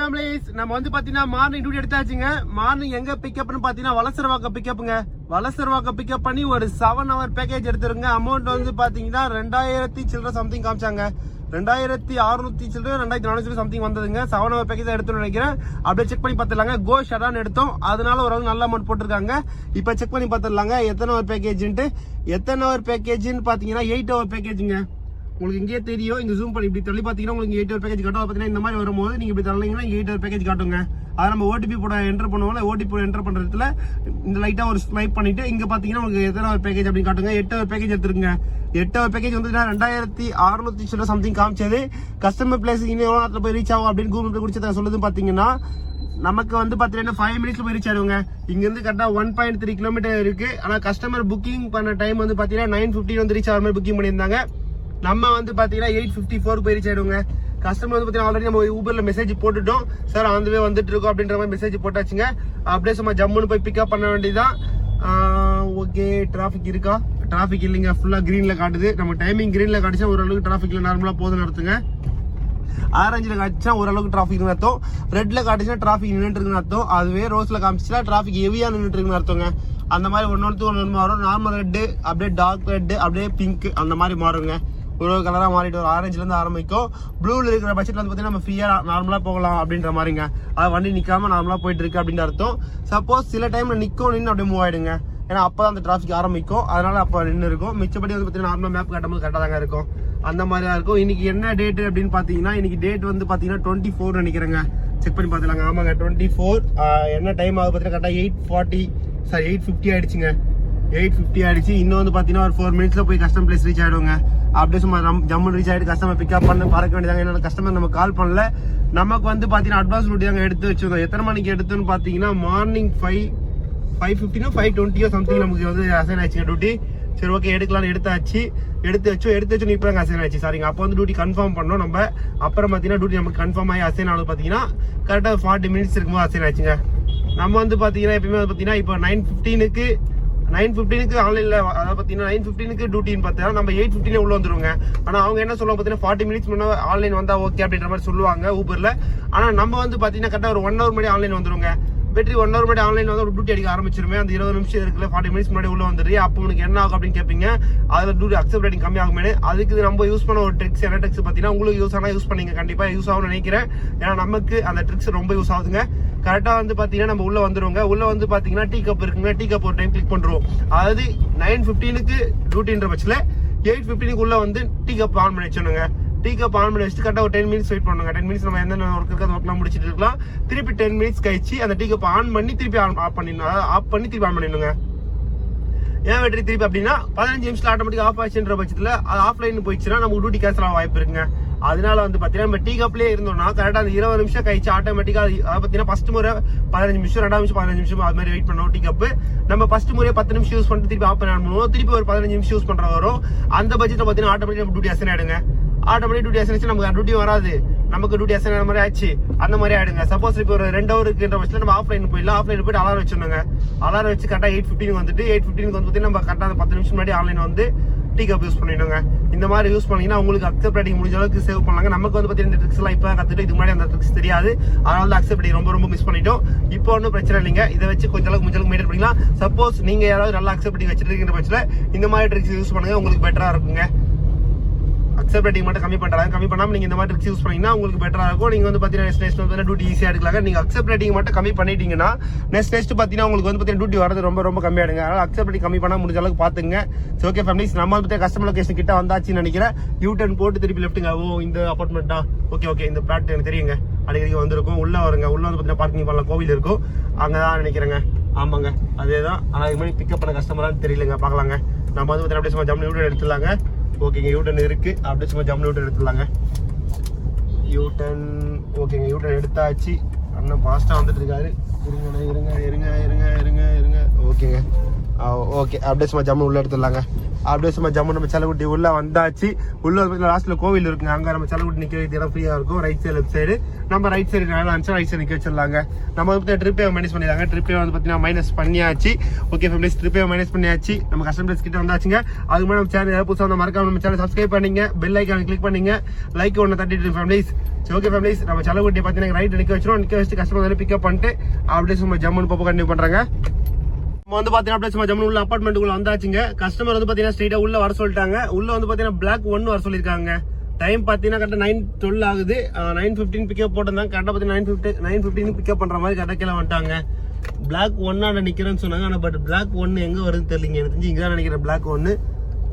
Families நம்ம வந்து பாத்தீங்கன்னா மார்னிங் டியூட்டி எடுத்தாச்சுங்க. மார்னிங் எங்க பிக்கப்னு பாத்தீங்கன்னா வலசரவாக்கம் பிக்கப்புங்க. வலசரவாக்கம் பிக்கப் பண்ணி ஒரு 7 hour பேக்கேஜ் எடுத்துருங்க. அமௌண்ட் வந்து பாத்தீங்கன்னா 2000 சில்லற சம்திங் காமிச்சாங்க. 2600 சில்லற 2400 சம்திங் வந்ததுங்க. 7 hour பேக்கேஜ் எடுத்துன்னு நினைக்கிறேன். அப்படியே செக் பண்ணி பார்த்துலாங்க. கோ ஷடான் எடுத்தோம், அதனால ஒரு நல்ல அமௌண்ட் போட்டிருக்காங்க. இப்ப செக் பண்ணி பார்த்துடலாங்க எத்தனை hour பேக்கேஜ்ன்ட்டு. எத்தனை hour பேக்கேஜ்னு பாத்தீங்கன்னா 8 hour பேக்கேஜுங்க. உங்களுக்கு இங்கே தெரியும், இங்க ஜூம் பண்ணி இப்படி தள்ளி பாத்தீங்கன்னா உங்களுக்கு 8 hour பேக்கேஜ் காட்டும். பாத்தீங்கன்னா இந்த மாதிரி வரும்போது நீங்க இப்படி தள்ளீங்கன்னா 8 hour பேக்கேஜ் காட்டுங்க. அதை நம்ம ஓடிபி போட என்டர் பண்ணுவோம்ல, ஓடிபி என்டர் பண்றதுல இந்த லைட்டா ஒரு ஸ்வைப் பண்ணிட்டு இங்க பாத்தீங்கன்னா உங்களுக்கு எத்தனை hour பேக்கேஜ் அப்படின்னு காட்டுங்க. 8 hour பேக்கேஜ் எடுத்துருங்க. 8 hour பேக்கேஜ் வந்து 2600 சம்திங் காமிச்சது. கஸ்டமர் பிளேஸ் இன்னும் எவ்வளவு நேரத்துல போய் ரீச் ஆகும் அப்படின்னு கூகுள் பே குடிச்சத சொல்லுது பாத்தீங்கன்னா நமக்கு வந்து பாத்தீங்கன்னா 5 minutes போய் ரீச் ஆயிடுங்க. இங்க இருந்து கரெக்டா 1.3 கிலோமீட்டர் இருக்கு. ஆனா கஸ்டமர் புக்கிங் பண்ண டைம் வந்து பாத்தீங்கன்னா 9:15 வந்து ரீச் ஆகிற மாதிரி புக்கிங் பண்ணியிருந்தாங்க. நம்ம வந்து பாத்தீங்கன்னா 8:54 போய் ரீச் ஆயிடுங்க. கஸ்டமர் வந்து பாத்தீங்கன்னா ஆல்ரெடி நம்ம ஊபர்ல மெசேஜ் போட்டுட்டோம், சார் ஆன் வே வந்துட்டு இருக்கோம் அப்படின்ற மாதிரி மெசேஜ் போட்டாச்சுங்க. அப்படியே சும்மா ஜம்முன்னு போய் பிக்கப் பண்ண வேண்டியதான். ஓகே, டிராபிக் இருக்கா? டிராபிக் இல்லைங்க, ஃபுல்லா கிரீன்ல காட்டுது. நம்ம டைமிங் கிரீன்ல காட்டுச்சா ஓரளவுக்கு டிராபிக்ல நார்மலா போதுன்னு அர்த்தங்க. ஆரஞ்சில் காட்டுச்சா ஓரளவுக்கு டிராபிக் அர்த்தம். ரெட்ல காட்டுச்சுன்னா டிராபிக் நின்றுட்டு இருக்குன்னு அர்த்தம். அதுவே ரோஸ்ல காமிச்சுன்னா டிராபிக் ஹெவியா நின்றுட்டு இருக்குன்னு அர்த்தங்க. அந்த மாதிரி ஒன்னு மாறும். நார்மல் ரெட்டு, அப்படியே டார்க் ரெட்டு, அப்படியே பிங்க், அந்த மாதிரி மாறுங்க. ஒரு கலரா மாறிட்டு வரும். ஆரஞ்சுல இருந்து ஆரம்பிக்கும். ப்ளூல இருக்கிற பட்சத்துல வந்து பாத்தீங்கன்னா நம்ம ஃப்ரீயா நார்மலா போகலாம் அப்படின்ற மாதிரிங்க. அது வண்டி நிக்காம நார்மலா போயிட்டு இருக்கு அப்படின்னு அர்த்தம். சப்போஸ் சில டைம்ல நிக்கும், நின்று அப்படியே மூவ் ஆயிடுங்க. ஏன்னா அப்பதான் அந்த டிராபிக் ஆரம்பிக்கும், அதனால அப்ப நின்று இருக்கும். மிச்சப்படி வந்து பாத்தீங்கன்னா நார்மலா மேப் காட்டும்போது கரெக்டா தாங்க இருக்கும். அந்த மாதிரியா இருக்கும். இன்னைக்கு என்ன டேட் அப்படின்னு பாத்தீங்கன்னா இன்னைக்கு டேட் வந்து பாத்தீங்கன்னா 24 நினைக்கிறேங்க. செக் பண்ணி பாத்துலாங்க. ஆமாங்க 24. என்ன டைம் ஆகுது பாத்தீங்கன்னா கரெக்டா 8:50 ஆயிடுச்சுங்க. 8:50 ஆயிடுச்சு. இன்னும் வந்து பாத்தீங்கன்னா ஒரு 4 minutesல போய் கஸ்டமர் பிளேஸ் ரீச் ஆயிடுவாங்க. அப்படியே சும்மா ஜம்மு ரீச் ஆயிட்டு கஸ்டமர் பிக்கப் பண்ண பறக்க வேண்டியதாங்க. ஏன்னா கஸ்டமர் நம்ம கால் பண்ணல. நமக்கு வந்து பாத்தீங்கன்னா அட்வான்ஸ் ரூட் தாங்க எடுத்து வச்சிருந்தோம். எத்தனை மணிக்கு எடுத்துன்னு பாத்தீங்கன்னா மார்னிங் 5:15 5:20 சம்திங் நமக்கு வந்து அசைன் ஆயிடுச்சுங்க டியூட்டி. சரி ஓகே, எடுக்கலாம்னு எடுத்து வச்சு இப்ப அசைன் ஆயிடுச்சு. சாரிங்க, அப்போ வந்து டியூட்டி கன்ஃபார்ம் பண்ணோம் நம்ம. அப்புறம் பாத்தீங்கன்னா டியூட்டி நமக்கு கன்ஃபார்ம் ஆகி அசைன் ஆனது பாத்தீங்கன்னா கரெக்டா 40 minutes இருக்கும்போது அசைன் ஆயிடுச்சுங்க. நம்ம வந்து பாத்தீங்கன்னா எப்பயுமே பாத்தீங்கன்னா இப்போ 9:15 ஆன்லைன்ல, அதாவது பாத்தீங்கன்னா 9:15 டியூட்டின்னு பார்த்தா நம்ம 8:15 உள்ள வந்துருவாங்க. ஆனா அவங்க என்ன சொல்லுவாங்க பாத்தீங்கன்னா 40 minutes முன்ன ஆன்லைன் வந்தா ஓகே அப்படின்ற மாதிரி சொல்லுவாங்க ஊபர்ல. ஆனா நம்ம வந்து பாத்தீங்கன்னா கரெக்டா ஒரு 1 hour முன்னாடி ஆன்லைன் வந்துருங்க. பேட்டரி 1 hour முன்னாடி ஆன்லைன் வந்து ஒரு டியூட்டி அடிக்க ஆரம்பிச்சிருமே. அந்த 20 நிமிஷம் இருக்குல்ல, 40 minutes முன்னாடி உள்ள வந்துரு. அப்போ உனக்கு என்ன ஆகும் அப்படின்னு கேட்பீங்க. அதுல டியூட்டி அக்செப்ட் ரேட்டிங் கம்மி ஆகுமே. அதுக்கு நம்ம யூஸ் பண்ண ஒரு ட்ரிக்ஸ், என்ன ட்ரிக்ஸ் பாத்தீங்கன்னா உங்களுக்கு யூஸ் ஆனா யூஸ் பண்ணீங்க, கண்டிப்பா யூஸ் ஆகும்னு நினைக்கிறேன். ஏன்னா நமக்கு அந்த ட்ரிக்ஸ் ரொம்ப யூஸ் ஆகுதுங்க. கரெக்டா வந்து பாத்தீங்கன்னா நம்ம உள்ள வந்துருவோங்க. உள்ள வந்து பாத்தீங்கன்னா டீ கப் இருக்குங்க. டீ கப் ஒரு டைம் கிளிக் பண்றோம். அதாவது 9:15 டியூட்டின்ற பட்சத்துல 8:15 உள்ள வந்து டீ கப் ஆன் பண்ணி வச்சோங்க. டீ கப் ஆன் பண்ணி வச்சுட்டு கரெக்டா ஒரு 10 minutes வெயிட் பண்ணுங்க. 10 minutes நம்ம எந்த ஒர்க் இருக்கோ அந்த ஒர்க்லாம் முடிச்சிட்டு இருக்கலாம். திருப்பி 10 minutes கழிச்சு அந்த டீ கப் ஆன் பண்ணி திருப்பி ஆஃப் பண்ணிடணுங்க. ஏன் வெற்றி திருப்பி அப்படின்னா 15 நிமிஷத்துல ஆட்டோமேட்டிக் ஆஃப் ஆச்சுன்ற பட்சத்துல அது ஆஃப்லைன் போயிடுச்சுன்னா நமக்கு டியூட்டி கேன்சல் ஆக வாய்ப்பு இருக்குங்க. அதனால வந்து பாத்தீங்கன்னா நம்ம டீ கப்லயே இருந்தோம்னா கரெக்டா அந்த 20 நிமிஷம் கழிச்சு ஆட்டோமேட்டிக்கா அதை பாத்தீங்கன்னா ஃபர்ஸ்ட் முறை 15 நிமிஷம், 2வது நிமிஷம் 15 நிமிஷம் அது மாதிரி வெயிட் பண்ணோம். டீ கப் நம்ம ஃபர்ஸ்ட் முறையே 10 நிமிஷம் யூஸ் பண்ணிட்டு திருப்பி ஆஃப் பண்ணுவோம். திருப்பி ஒரு 15 நிமிஷம் யூஸ் பண்ற வரும். அந்த பட்ஜெட்ல பாத்தீங்கன்னா ஆட்டோமேட்டிக் நம்ம டியூட்டி அசைன் ஆயிடுங்க. ஆட்டோமேட்டிக் டியூட்டி அசைன் ஆச்சு, நமக்கு டியூட்டி வராது, நமக்கு டியூட்டி அசைன் ஆன மாதிரி ஆச்சு. அந்த மாதிரி ஆயிடுங்க. சப்போஸ் இப்போ ஒரு 2 hour இருக்குன்ற பட்சத்துல நம்ம ஆஃப்லைன் போயிடலாம். ஆஃப்லைன் போயிட்டு அலாரம் வச்சிடணுங்க. அலாரம் வச்சு கரெக்டா 8:15 வந்துட்டு 8:15 வந்து நம்ம கரெக்டா 10 நிமிஷம் முன்னாடி ஆன்லைன் வந்து டீ கப் யூஸ் பண்ணிடுங்க. இந்த மாதிரி யூஸ் பண்ணீங்கன்னா உங்களுக்கு அக்செப்ட் ரேட்டிங் முடிஞ்ச அளவுக்கு சேவ் பண்ணலாங்க. நமக்கு வந்து பாத்தீங்கன்னா இந்த ட்ரிக்ஸ் எல்லாம் இப்ப கத்துட்டு இதுக்கு முன்னாடி அந்த ட்ரிக்ஸ் தெரியாது. அதனால தான் அக்செப்ட் ரேட்டிங் ரொம்ப மிஸ் பண்ணிட்டோம். இப்போ ஒன்றும் பிரச்சனை இல்லைங்க. இதை வச்சு கொஞ்ச அளவுக்கு மெயின்டைன் பண்ணிக்கலாம். சப்போஸ் நீங்க யாராவது நல்லா அக்செப்ட் ரேட்டிங் வச்சிருக்கீங்க பட்சத்துல இந்த மாதிரி ட்ரிக்ஸ் யூஸ் பண்ணுங்க, உங்களுக்கு பெட்டரா இருக்குங்க. அக்செப்ட் ரேட்டிங் மட்டும் கம்மி பண்ணாம நீங்க இந்த மாதிரி ட்ரிக்ஸ் யூஸ் பண்ணீங்கன்னா உங்களுக்கு பெட்டரா இருக்கும். நீங்க வந்து பாத்தீங்கன்னா நெக்ஸ்ட் வந்து டியூட்டி ஈஸியா எடுக்கலாங்க. நீங்க அக்செப்ட் ரேட்டிங் மட்டும் கம்மி பண்ணிட்டீங்கன்னா நெக்ஸ்ட் பாத்தீங்கன்னா உங்களுக்கு வந்து பாத்தீங்கன்னா டியூட்டி வரது ரொம்ப கம்மியாடுங்க. அதனால அக்செப்ட் ரேட்டிங் கம்மி பண்ணா முடிஞ்ச அளவுக்கு பாத்துங்க. ஓகே ஃபேமிலிஸ், நம்ம வந்து கஸ்டமர் லொகேஷன் கிட்ட வந்தாச்சுன்னு நினைக்கிறேன். யூ-டர்ன் போட்டு திருப்பி லெஃப்ட்டுங்க. இந்த அபார்ட்மெண்ட் தான். ஓகே இந்த பிளாட் எனக்கு தெரியுங்க. அடிக்கடி வந்திருக்கும். உள்ள வருங்க. உள்ள வந்து பாத்தீங்கன்னா பார்க்கிங் பண்ணலாம், கோவில் இருக்கும் அங்கதான் நினைக்கிறேங்க. ஆமாங்க அதேதான். ஆனா இது மாதிரி பிக்கப் பண்ண கஸ்டமரான்னு தெரியலங்க. பாக்கலாங்க. நம்ம வந்து பாத்தீங்கன்னா அப்படியே சும்மா ஜம்னு யூ-டர்ன் எடுத்துலாங்க. ஓகேங்க, யூ-டர்ன் இருக்கு. அப்படியே சும்மா ஜம்னு யூ-டர்ன் எடுத்துலாங்க. யூ-டர்ன் ஓகேங்க, யூ-டர்ன் எடுத்தாச்சு. அண்ணன் ஃபாஸ்டா வந்துட்டு இருக்காரு. இருங்க. ஓகேங்க ஓகே, அப்படியே சும்மா ஜம்னு உள்ள எடுத்துடலாங்க. அப்படியே சும்மா ஜம்மு நம்ம செல்லக்குட்டி உள்ள வந்தாச்சு. உள்ள வந்து லாஸ்ட்ல கோவில் இருக்குங்க, அங்க நம்ம செல்லக்குட்டி நிக்க வைக்கிற இடம் ஃப்ரீயா இருக்கும். ரைட் சைடு லெஃப்ட் சைடு நம்ம ரைட் சைடு நல்லா இருந்துச்சு, ரைட் சைடு நிக்க வச்சிடலாங்க. நம்ம வந்து ட்ரிப்பே மைனஸ் பண்ணிடுறாங்க. ட்ரிப்பே வந்து பாத்தீங்கன்னா மைனஸ் பண்ணியாச்சு. ஓகே ஃபேமிலிஸ், ட்ரிப்பே மைனஸ் பண்ணியாச்சு. நம்ம கஸ்டமர்ஸ் கிட்ட வந்தாச்சுங்க. அதுக்கு முன்னாடி நம்ம சேனல் புதுசாக வந்து மறக்காம நம்ம சேனல் சப்ஸ்கிரைப் பண்ணீங்க, பெல் ஐக்கான கிளிக் பண்ணீங்க, லைக் ஒன்று தட்டிட்டு ஃபேமிலிஸ். ஓகே ஃபேமிலிஸ், நம்ம செல்லக்குட்டி பாத்தீங்கன்னா ரைட் நிக்க வச்சிரும். நிக்க வச்சு கஸ்டமர் வந்து பிக்கப் பண்ணிட்டு அப்படியே சும்மா ஜம்முன்னு போப்போ கண்டினியூ பண்றாங்க. நம்ம வந்து பாத்தீங்கன்னா அப்படியே சும்மா ஜம்முன்னு உள்ள அபார்ட்மெண்ட்டுக்குள்ள வந்தாச்சுங்க. கஸ்டமர் வந்து பாத்தீங்கன்னா ஸ்ட்ரெயிட்டா உள்ள வர சொல்லிட்டாங்க. உள்ள வந்து பாத்தீங்கன்னா பிளாக் 1 வர சொல்லிருக்காங்க. டைம் பாத்தீங்கன்னா கரெக்டா 9:12 ஆகுது. 9:15 பிக்கப் போட்டிருந்தாங்க. கரெக்டா பாத்தீங்கன்னா 9:15 பிக்கப் பண்ற மாதிரி கரெக்டா கீழே வந்துட்டாங்க. பிளாக் 1 நிக்கிறேன்னு சொன்னாங்க. ஆனா பட் பிளாக் 1 எங்க வருதுன்னு தெரியலங்க. எனக்கு தெரிஞ்சு இங்கதான் நினைக்கிறேன் பிளாக் 1.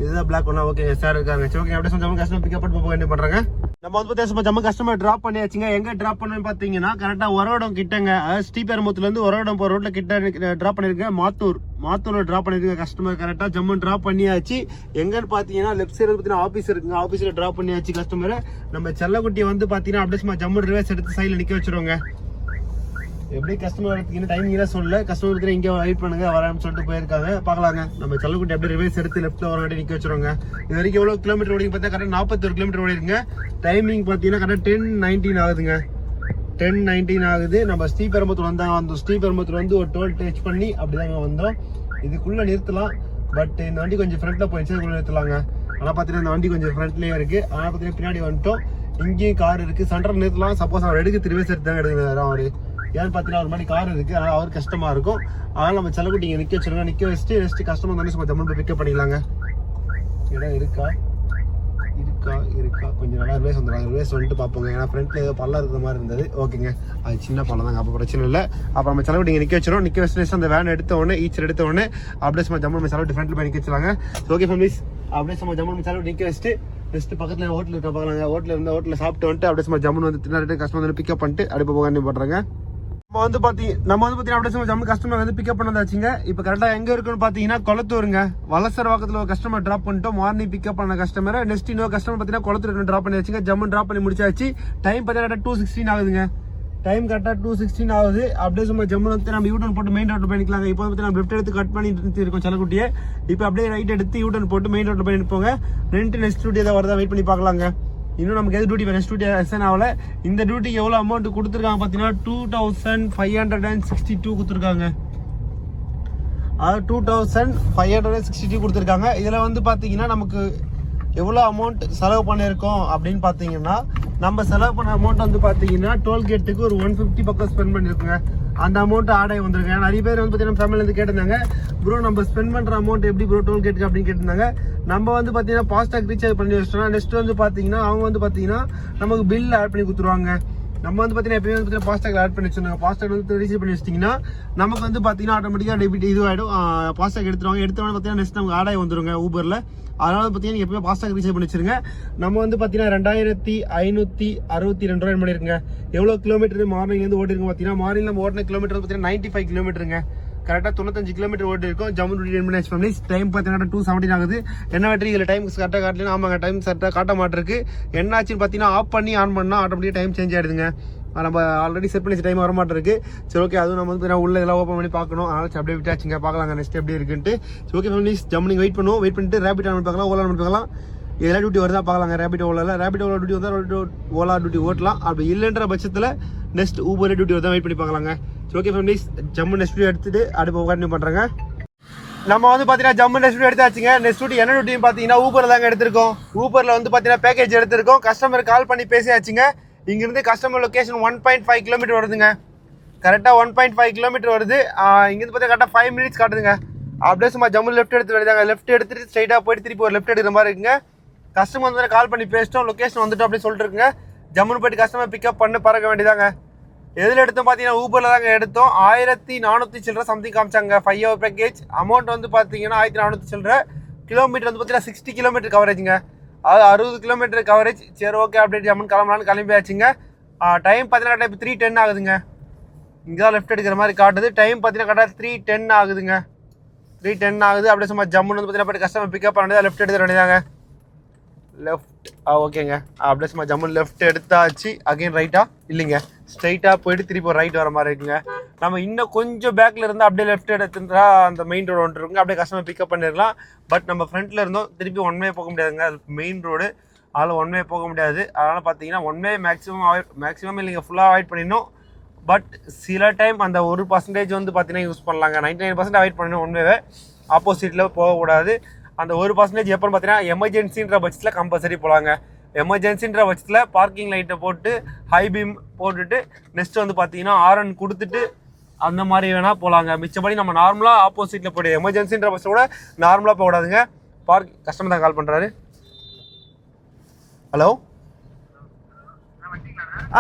இதுதான் பிளாக் 1. ஓகே சார் இருக்காங்க. சரி ஓகே, அப்படியே கொஞ்சம் கஸ்டமர் பிக்கப் பண்ணி போக வேண்டிய பண்றாங்க. நம்ம வந்து பாத்தீங்கன்னா ஜம்மு கஸ்டமர் டிராப் பண்ணியாச்சுங்க. எங்க டிராப் பண்ணு பாத்தீங்கன்னா கரெக்டா ஒரவடம் கிட்டங்க, ஸ்ரீபெரும்புத்தூர்ல இருந்து ஒரவடம் போற ரோட்ல கிட்ட டிராப் பண்ணிருக்கேன். மாத்தூர்ல டிராப் பண்ணிருக்கேன். கஸ்டமர் கரெக்டா ஜம்மு டிராப் பண்ணியாச்சு. எங்கன்னு பாத்தீங்கன்னா லெஃப்ட் சைடு பாத்தீங்கன்னா ஆபீஸ் இருக்குங்க. ஆபீஸ்ல டிராப் பண்ணியாச்சு கஸ்டமர். நம்ம செல்லக்குட்டி வந்து பாத்தீங்கன்னா அப்படியே சும்மா ஜம்மு ரிவர்ஸ் எடுத்து சைட்ல நிக்க வச்சிருவாங்க. எப்படி கஸ்டமர் வரதுக்கு டைமிங் தான் சொல்லல. கஸ்டமர் இங்க வெயிட் பண்ணுங்க வரேன்னு சொல்லிட்டு போயிருக்காங்க. பாக்கலாங்க. நம்ம செல்லக்குட்டி அப்படியே ரிவர்ஸ் எடுத்து லெஃப்ட்ல வர நிக்க வச்சிருவாங்க. இது வரைக்கும் எவ்வளவு கிலோமீட்டர் ஓடி பார்த்தா கரெக்டா 41 கிலோமீட்டர் ஓடி இருக்குங்க. டைமிங் பாத்தீங்கன்னா கரெக்டா 10:19 ஆகுதுங்க. 10:19 ஆகுது. நம்ம ஸ்ரீபெரும்புத்தூர் வந்தோம். ஸ்ரீபெரும்புத்தூர் வந்து ஒரு டோல் டச் பண்ணி அப்படிதாங்க வந்தோம். இதுக்குள்ள நிறுத்தலாம், பட் இந்த வண்டி கொஞ்சம் ஃப்ரண்ட்ல போயிடுச்சு, இதுக்குள்ள நிறுத்தலாங்க. ஆனா பாத்தீங்கன்னா இந்த வண்டி கொஞ்சம் ஃப்ரண்ட்லயே இருக்கு. ஆனா பாத்தீங்கன்னா பின்னாடி வந்துட்டோம். இங்கேயும் கார் இருக்கு, சென்டர் நிறுத்தலாம். சப்போஸ் அவர் எடுக்க ரிவர்ஸ் எடுத்தாங்க எடுக்கிறாரு அவரு. ஏன்னு பாத்தீங்கன்னா ஒரு மாதிரி கார் இருக்கு, அதனால அவருக்கு கஷ்டமா இருக்கும். அதனால நம்ம செல்லக்குட்டி இங்க நிக்க வச்சிருக்கோம். நிக்க வச்சுட்டு கஸ்டமர் வந்து கொஞ்சம் பிக்கப் பண்ணிக்கலாங்க. இடம் இருக்கா கொஞ்சம் நல்லா ரிவேஸ் வந்துடும். ரிவேஸ் வந்துட்டு பார்ப்போங்க. ஏன்னா ஃப்ரண்ட்ல ஏதோ பள்ளம் இருக்கிற மாதிரி இருந்தது. ஓகேங்க, அது சின்ன பள்ளம் தாங்க, அப்போ பிரச்சனை இல்லை. அப்போ நம்ம செலவு இங்கே நிற்க வச்சிடும். நிற்க வச்சு அந்த வேன் எடுத்த உடனே ஈச்சர் எடுத்த உடனே அப்படியே சும்மா ஜம்மு நம்ம செலவு ஃப்ரண்ட்ல போய் நிற்க வச்சுலாங்க. ஓகே ஃபேமிலிஸ், அப்படியே சும்மா ஜம்மு நம்ம செலவு நிற்க வச்சுட்டு ஜஸ்ட் பக்கத்தில் ஹோட்டல் இருக்க பார்க்கலாங்க. ஹோட்டலில் சாப்பிட்டு வந்துட்டு அப்படியே சும்மா ஜம்மு வந்து தின்னாட்டு கஸ்டமர் வந்து பிக்கப் பண்ணிட்டு அப்படியே போக வேண்டிய பண்ணுறாங்க. நம்ம வந்து பாத்தீங்கன்னா அப்படியே ஜம்மு கஸ்டமர் வந்து பிக்கப் பண்ணதாச்சுங்க. இப்ப கரெக்டா எங்க இருக்குன்னு பாத்தீங்கன்னா கொளத்தூருங்க. வலசரவாக்கத்துல ஒரு கஸ்டமர் டிராப் பண்ணிட்டோம். மார்னிங் பிக்கப் பண்ண கஸ்டமர். நெக்ஸ்ட் இன்னொரு கஸ்டமர் பாத்தீங்கன்னா கொளத்தூர் டிராப் பண்ணியாச்சுங்க. ஜம்மு டிராப் பண்ணி முடிச்சாச்சு. டைம் பாத்தீங்கன்னா 2:16 ஆகுதுங்க. டைம் கரெக்டா 2:16 ஆகுது. அப்படியே சும்மா ஜம்மு வந்து நம்ம யூட்டர்ன் போட்டு மெயின் ரோட்ல பண்ணிக்கலாங்க. இப்போ வந்து நம்ம லெஃப்ட் எடுத்து கட் பண்ணிட்டு இருக்கோம் செல்லக்குட்டியே. இப்போ அப்படியே ரைட் எடுத்து யூட்டர்ன் போட்டு மெயின் ரோட்ல போய் நிற்போங்க. நெக்ஸ்ட் டியூட்டி ஏதாவது வரதா வெயிட் பண்ணி பார்க்கலாங்க. இன்னும் நமக்கு எது டியூட்டி நெக்ஸ்ட் டியூட்டி எஸ்என் ஆகல. இந்த டியூட்டிக்கு எவ்வளவு அமௌண்ட் கொடுத்துருக்காங்க பாத்தீங்கன்னா 2562 கொடுத்துருக்காங்க. அதாவது 2562 கொடுத்துருக்காங்க. இதுல வந்து பாத்தீங்கன்னா நமக்கு எவ்வளவு அமௌண்ட் செலவு பண்ணிருக்கோம் அப்படின்னு பாத்தீங்கன்னா, நம்ம செலவு பண்ண அமௌண்ட் வந்து பாத்தீங்கன்னா டோல்கேட்டுக்கு ஒரு 150 பக்கம் ஸ்பெண்ட் பண்ணிருக்கோங்க. அந்த அமௌண்ட் ஆடாய் வந்திருக்கு. நிறைய பேர் வந்து பாத்தீங்கன்னா ஃபேமிலில இருந்து கேட்டிருந்தாங்க, ப்ரோ நம்ம ஸ்பெண்ட் பண்ற அமௌண்ட் எப்படி ப்ரோ டோல்கேட்டுக்கு அப்படின்னு கேட்டிருந்தாங்க. நம்ம வந்து பாத்தீங்கன்னா ஃபாஸ்டாக் ரீசார்ஜ் பண்ணி வச்சிட்டோம். நெக்ஸ்ட் வந்து பாத்தீங்கன்னா அவங்க வந்து பாத்தீங்கன்னா நமக்கு பில் ஆட் பண்ணி கொடுத்துருவாங்க. நம்ம வந்து பாத்தீங்கன்னா எப்பயுமே வந்து ஃபாஸ்டாக் ஆட் பண்ணி வச்சிருந்தாங்க. ஃபாஸ்டாக் வந்து ரீசார்ஜ் பண்ணி வச்சிட்டீங்கன்னா நமக்கு வந்து பாத்தீங்கன்னா ஆட்டோமேட்டிக்கா டெபிட் இது ஆயிடும். ஃபாஸ்டாக் எடுத்துருவாங்க. எடுத்தவங்க பாத்தீங்கன்னா நெக்ஸ்ட் நமக்கு ஆடாய் வந்துருங்க ஊபர்ல. அதனால பாத்தீங்கன்னா எப்பவுமே ஃபாஸ்டாக் ரீசார்ஜ் பண்ணி வச்சிருங்க. நம்ம வந்து பாத்தீங்கன்னா 2562 ரூபாய் பண்ணிருக்குங்க. எவ்வளவு கிலோமீட்டர் மார்னிங்ல இருந்து ஓடி இருக்கு பாத்தீங்கன்னா, மார்னிங் நம்ம ஓடின கிலோமீட்டர் பாத்தீங்கன்னா 95 கிலோமீட்டருங்க. கரெக்டா 95 கிலோமீட்டர் ஓடி இருக்கும். ஜம்மு டைம் பாத்தீங்கன்னா 2:17 ஆகுது. என்ன வெற்றி இதுல டைம் கரெக்டா காட்டல. ஆமாங்க, டைம் கரெக்டா காட்ட மாட்டிருக்கு. என்னாச்சுன்னு பாத்தீங்கன்னா ஆஃப் பண்ணி ஆன் பண்ணா ஆட்டோமேட்டிக்கா டைம் சேஞ்ச் ஆயிடுதுங்க. நம்ம ஆல்ரெடி செட் பண்ணி டைம் வர மாட்டிருக்கு. சரி ஓகே, அதுவும் நம்ம வந்து உள்ள இதெல்லாம் ஓப்பன் பண்ணி பார்க்கணும். அதனால அப்படியே விட்டாச்சுங்க. பார்க்கலாங்க நெக்ஸ்ட் எப்படி இருக்குன்ட்டு. சரி ஓகே ஃபேமிலிஸ், ஜம்மு நீங்க வெயிட் பண்ணுவோம். வெயிட் பண்ணிட்டு ரேபிட் ஆன் பார்க்கலாம், ஓலா ஆன் பார்க்கலாம். இதெல்லாம் டியூட்டி வருதா பார்க்கலாங்க. ரேபிட் ஓலா டியூட்டி வந்தா ஓலா டியூட்டி ஓட்டலாம். அப்படி இல்லைன்ற பட்சத்தில் நெக்ஸ்ட் ஊபர் டியூட்டி வருதா வெயிட் பண்ணி பார்க்கலாங்க. சரி okay families, Jammu next duty எடுத்துட்டு அடுப்பு கண்டினியூ பண்றாங்க. நம்ம வந்து பாத்தீங்கன்னா ஜம்மு நெக்ஸ்ட் டியூட்டி எடுத்தாச்சுங்க. நெக்ஸ்ட் டியூட்டி என்ன டியூட்டி பாத்தீங்கன்னா ஊபர்ல தாங்க எடுத்திருக்கோம். ஊபர்ல வந்து பாத்தீங்கன்னா பேக்கேஜ் எடுத்திருக்கோம். கஸ்டமர் கால் பண்ணி பேசியாச்சுங்க. இங்கிருந்து கஸ்டமர் லொகேஷன் 1.5 கிலோமீட்டர் வருதுங்க. கரெக்டா 1.5 கிலோமீட்டர் வருது. இங்கிருந்து பார்த்தா கரெக்டா 5 மினிட்ஸ் காட்டுதுங்க. அப்படியே சும்மா ஜம்மு லெஃப்ட் எடுத்து வருதாங்க. லெஃப்ட் எடுத்துட்டு ஸ்ட்ரைட்டா போயிட்டு திருப்பி ஒரு லெஃப்ட் எடுக்கிற மாதிரி இருக்குங்க. கஸ்டமர் வந்து கால் பண்ணி பேசிட்டோம், லொகேஷன் வந்துட்டோம் அப்படின்னு சொல்லிட்டு இருக்குங்க. ஜம்முன்னு போயிட்டு கஸ்டமர் பிக்கப் பண்ணி பறக்க வேண்டியதாங்க. எதில் எடுத்தோம் பார்த்தீங்கன்னா ஊபர்ல தாங்க எடுத்தோம். 1400 சில்லற சம்திங் காமிச்சாங்க 5 ஹவர் பேக்கேஜ். அமௌண்ட் வந்து பார்த்தீங்கன்னா 1400 சில்லற. கிலோமீட்டர் வந்து பார்த்தீங்கன்னா 60 கிலோமீட்டர் கவரேஜுங்க. அது 60 கிலோமீட்டர் கவரேஜ். சரி ஓகே, அப்படியே ஜம்முன்னு கிளம்பலான்னு கிளம்பியாச்சுங்க. டைம் பார்த்தீங்கன்னா இப்போ 3:10 ஆகுதுங்க. இங்கே தான் லெஃப்ட் எடுக்கிற மாதிரி காட்டுது. டைம் பார்த்தீங்கன்னா கரெக்டாக 3:10 ஆகுதுங்க. 3:10 ஆகுது. அப்படியே சும்மா ஜம்முன்னு வந்து பார்த்தீங்கன்னா போய்ட்டு கஸ்டமர் பிக்கப் பண்ணி லெஃப்ட் எடுத்துட வேண்டியதாங்க. லெஃப்ட் ஓகேங்க. அப்படியே சும்மா ஜம்மு லெஃப்ட் எடுத்தாச்சு. அகைன் ரைட்டா இல்லைங்க, ஸ்ட்ரைட்டாக போயிட்டு திருப்பி ரைட் வர மாதிரி இருக்குங்க. நம்ம இன்னும் கொஞ்சம் பேக்கில் இருந்தால் அப்படியே லெஃப்ட் எடுத்துருந்தா அந்த மெயின் ரோடு ஒன்று இருக்குங்க, அப்படியே கஸ்டமர் பிக்கப் பண்ணிடலாம். பட் நம்ம ஃப்ரண்ட்டில் இருந்தோம் திருப்பி ஒன் வே போக முடியாதுங்க, அது மெயின் ரோடு, அதில் ஒன் வே போக முடியாது. அதனால் பார்த்தீங்கன்னா ஒன் வே மேக்ஸிமம் இல்லைங்க ஃபுல்லாக அவாய்ட் பண்ணிடணும். பட் சில டைம் அந்த 1% வந்து பார்த்தீங்கன்னா யூஸ் பண்ணலாங்க. 99% அவாய்ட் பண்ணணும் ஒன் வேவை, ஆப்போசிட்டில் போகக்கூடாது. அந்த 1% எப்போன்னு பார்த்தீங்கன்னா எமர்ஜென்சின்ற பட்சத்தில் கம்பல்சரி போகலாங்க. எமர்ஜென்சின்ற பட்சத்தில் பார்க்கிங் லைட்டை போட்டு ஹை பீம் போட்டுட்டு நெக்ஸ்ட் வந்து பார்த்தீங்கன்னா ஆரன் கொடுத்துட்டு அந்த மாதிரி வேணால் போகலாங்க. மிச்சப்படி நம்ம நார்மலாக ஆப்போசிட்டில் போய்ட்டு எமர்ஜென்சின்ற பட்சத்தை கூட நார்மலாக போகக்கூடாதுங்க. கஸ்டமர் தான் கால் பண்ணுறாரு. ஹலோ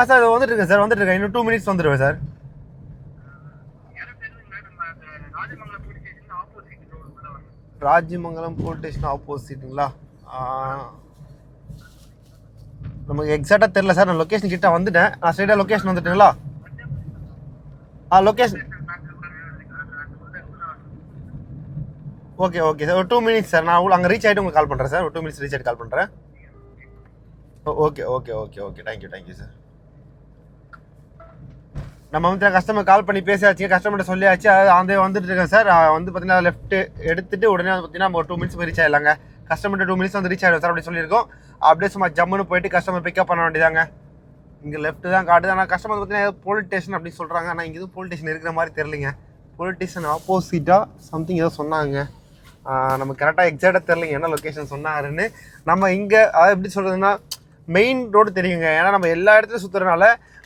சார் வந்துட்டுருக்கேன் சார், வந்துட்டுருக்கேன். இன்னும் 2 minutes வந்துடுவேன் சார். ராஜமங்கலம் போலீஸ் ஸ்டேஷன் ஆப்போசிட்டுங்களா? நமக்கு எக்ஸாக்டாக தெரில சார். நான் லொக்கேஷன் கிட்ட வந்துட்டேன். நான் ஸ்ட்ரைட்டாக லொக்கேஷன் வந்துட்டுங்களா? Location okay okay sir. ஒரு 2 minutes சார். நான் அங்கே ரீச் ஆகிட்டு உங்களுக்கு கால் பண்ணுறேன் சார். ஒரு 2 minutes ரீச் ஆகிட்டு கால் பண்ணுறேன். Okay okay okay okay thank you sir. நம்ம வந்து கஸ்டமர் கால் பண்ணி பேசியாச்சு, கஸ்டமர்கிட்ட சொல்லியாச்சு. அந்த வந்துட்டு இருக்கேன் சார். வந்து பார்த்தீங்கன்னா லெஃப்ட் எடுத்துட்டு உடனே வந்து பார்த்தீங்கன்னா நம்ம ஒரு 2 minutes ரீச் ஆகிடலாங்க. கஸ்டமர்கிட்ட 2 minutes வந்து ரீச் ஆகிடும் சார் அப்படி சொல்லியிருக்கோம். அப்படியே சும்மா ஜம்முன்னு போயிட்டு கஸ்டமர் பிக்கப் பண்ண வேண்டியதாங்க. இங்கே லெஃப்ட் தான் காட்டுது. ஆனால் கஸ்டமர் பார்த்தீங்கன்னா போலீஸ் ஸ்டேஷன் அப்படின்னு சொல்கிறாங்க. ஆனால் இங்கே எதுவும் போலீஸ் ஸ்டேஷன் இருக்கிற மாதிரி தெரியலிங்க. போலீஸ் ஸ்டேஷன் ஆப்போசிட்டாக சம்திங் ஏதோ சொன்னாங்க. நம்ம கரெக்டாக எக்ஸாக்டாக தெரிலிங்க என்ன லொக்கேஷன் சொன்னாருன்னு. நம்ம இங்கே அதை எப்படி சொல்கிறதுன்னா மெயின் ரோடு தெரியுங்க. ஏன்னா நம்ம எல்லா இடத்துலையும் சுற்றுறதுனால